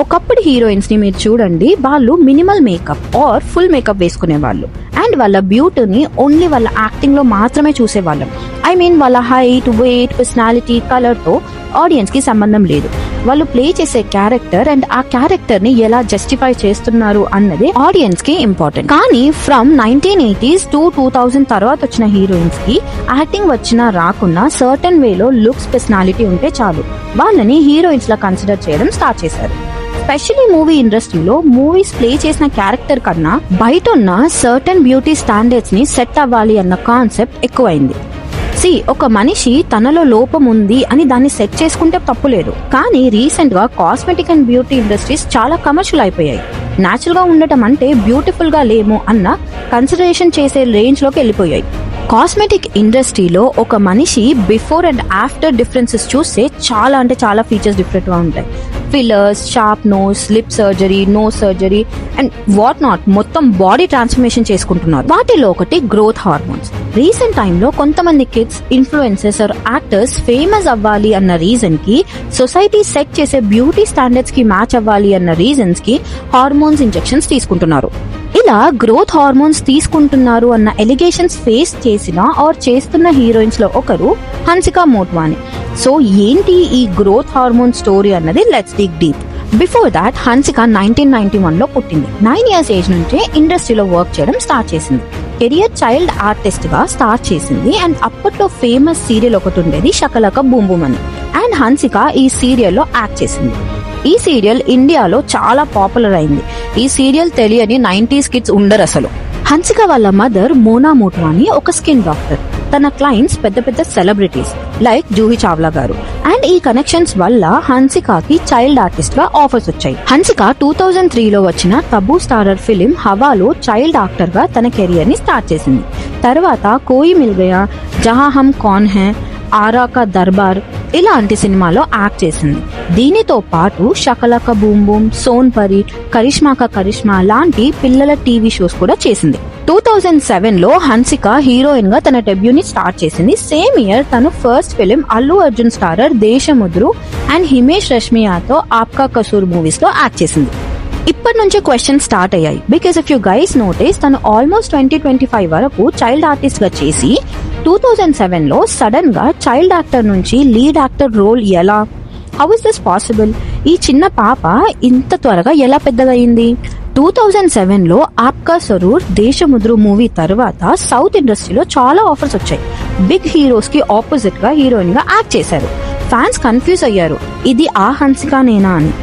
ఒకప్పుడు హీరోయిన్స్ ని మీరు చూడండి, వాళ్ళు minimal makeup or full makeup వేసుకునే వాళ్ళు అండ్ వాళ్ళ బ్యూటీని ఓన్లీ వాళ్ళ యాక్టింగ్ లో మాత్రమే చూసేవాళ్ళం. ఐ మీన్ వాళ్ళ హైట్, వెయిట్, పర్సనాలిటీ, కలర్ తో ఆడియన్స్ కి సంబంధం లేదు. వాళ్ళు ప్లే చేసే క్యారెక్టర్ అండ్ ఆ క్యారెక్టర్ ని ఎలా జస్టిఫై చేస్తున్నారు అన్నది ఆడియన్స్ కి ఇంపార్టెంట్. కానీ ఫ్రమ్ 1980s to 2000 తర్వాత వచ్చిన హీరోయిన్స్ కి యాక్టింగ్ వచ్చినా రాకున్నా సర్టన్ వేలో లుక్స్, పర్సనాలిటీ ఉంటే చాలు వాళ్ళని హీరోయిన్స్ లా కన్సిడర్ చేయడం స్టార్ట్ చేశారు. స్పెషల్లీ మూవీ ఇండస్ట్రీలో మూవీస్ ప్లే చేసిన క్యారెక్టర్ కన్నా బయట ఉన్న సర్టన్ బ్యూటీ స్టాండర్డ్స్ ని సెట్ అవ్వాలి అన్న కాన్సెప్ట్ ఎక్కువైంది. ఒక మనిషి తనలో లోపం ఉంది అని దాన్ని సెట్ చేసుకుంటే తప్పులేదు. కానీ రీసెంట్ గా కాస్మెటిక్ అండ్ బ్యూటీ ఇండస్ట్రీస్ చాలా కమర్షియల్ అయిపోయాయి. న్యాచురల్ గా ఉండటం అంటే బ్యూటిఫుల్ గా లేము అన్న కన్సిడరేషన్ చేసే రేంజ్ లోకి వెళ్ళిపోయాయి. కాస్మెటిక్ ఇండస్ట్రీలో ఒక మనిషి బిఫోర్ అండ్ ఆఫ్టర్ డిఫరెన్సెస్ చూస్తే చాలా ఫీచర్స్ డిఫరెంట్ గా ఉంటాయి. Fillers, sharp nose, lip surgery, nose surgery and what not, మొత్తం బాడీ ట్రాన్స్ఫర్మేషన్ చేసుకుంటున్నారు. వాటిలో ఒకటి గ్రోత్ హార్మోన్స్. రీసెంట్ టైంలో కొంతమంది kids, influencers or actors famous అవ్వాలి అన్న రీజన్ కి, సొసైటీ సెట్ చేసే బ్యూటీ స్టాండర్డ్స్ కి మ్యాచ్ అవ్వాలి అన్న రీజన్స్ కి హార్మోన్స్ ఇంజెక్షన్స్ తీసుకుంటున్నారు. ఇలా గ్రోత్ హార్మోన్స్ తీసుకుంటున్నారు అన్న ఎలిగేషన్స్ ఫేస్ చేసిన ఆర్ చేస్తున్న హీరోయిన్స్ లో ఒకరు హన్సికా మోట్వానీ. సో ఏంటి ఈ గ్రోత్ హార్మోన్ స్టోరీ అన్నది? Let's dig deep. Before that Hansika 1991 లో పుట్టింది. 9 years ఏజ్ నుంచే ఇండస్ట్రీలో వర్క్ చేయడం స్టార్ట్ చేసింది. కెరియర్ చైల్డ్ ఆర్టిస్ట్ గా స్టార్ట్ చేసింది అండ్ అప్పట్లో ఫేమస్ సీరియల్ ఒకటి ఉండేది, షకలక బూమ్ బూమ్ అని. అండ్ హన్సికా ఈ సీరియల్ లో యాక్ట్ చేసింది. ఈ సీరియల్ ఇండియాలో చాలా పాపులర్ అయింది. ఈ సీరియల్ తెలియని 90s కిడ్స్ ఉండరు అసలు. హన్సికా వాళ్ళ మదర్ మోనా మోట్వానీ ఒక స్కిన్ డాక్టర్. తన క్లయింట్స్ పెద్ద పెద్ద సెలబ్రిటీస్ లైక్ జూహీ చావ్లా గారు. అండ్ ఈ కనెక్షన్స్ వల్ల హన్సికాకి చైల్డ్ ఆర్టిస్ట్ గా ఆఫర్స్ వచ్చాయి. హన్సికా 2003లో వచ్చిన Tabu starrer film హవాలో child actor గా తన కెరియర్ ని స్టార్ట్ చేసింది. తర్వాత కోయి మిల్ గయా, జహా హమ్ కౌన్ హై, ఆరా కా దర్బార్ ఇలాంటి సినిమాలో యాక్ట్ చేసింది. దీనితో పాటు షకలక బూమ్ బూమ్, సోన్ పరి, కరిష్మా కా కరిష్మా లాంటి పిల్లల టీవీ షోస్ కూడా చేసింది. 2007లో హన్సికా హీరోయిన్ గా తన డెబ్యూని స్టార్ట్ చేసింది. సేమ్ ఇయర్ తను first film Allu Arjun starrer Desamuduru and Himesh రేష్మియాతో ఆప్కా కసూర్ మూవీస్ లో యాక్ట్ చేసింది. ఇప్పటి నుంచే క్వశ్చన్ స్టార్ట్ అయ్యాయి. Because if you guys notice, తను ఆల్మోస్ట్ 2025 వరకు చైల్డ్ ఆర్టిస్ట్ గా చేసి 2007లో సడన్ గా చైల్డ్ యాక్టర్ నుంచి లీడ్ యాక్టర్ రోల్ ఎలా? How is this possible? ఈ చిన్న పాప ఇంత త్వరగా ఎలా పెద్దగా అయింది? 2007లో ఆప్కా సరూర్, దేశముద్రు మూవీ తర్వాత సౌత్ ఇండస్ట్రీలో చాలా ఆఫర్స్ వచ్చాయి. బిగ్ హీరోస్ కి ఆపోజిట్ గా హీరోయిన్ గా యాక్ట్ చేశారు. ఫ్యాన్స్ కన్ఫ్యూజ్ అయ్యారు, ఇది ఆ హన్సికా నేనా అని.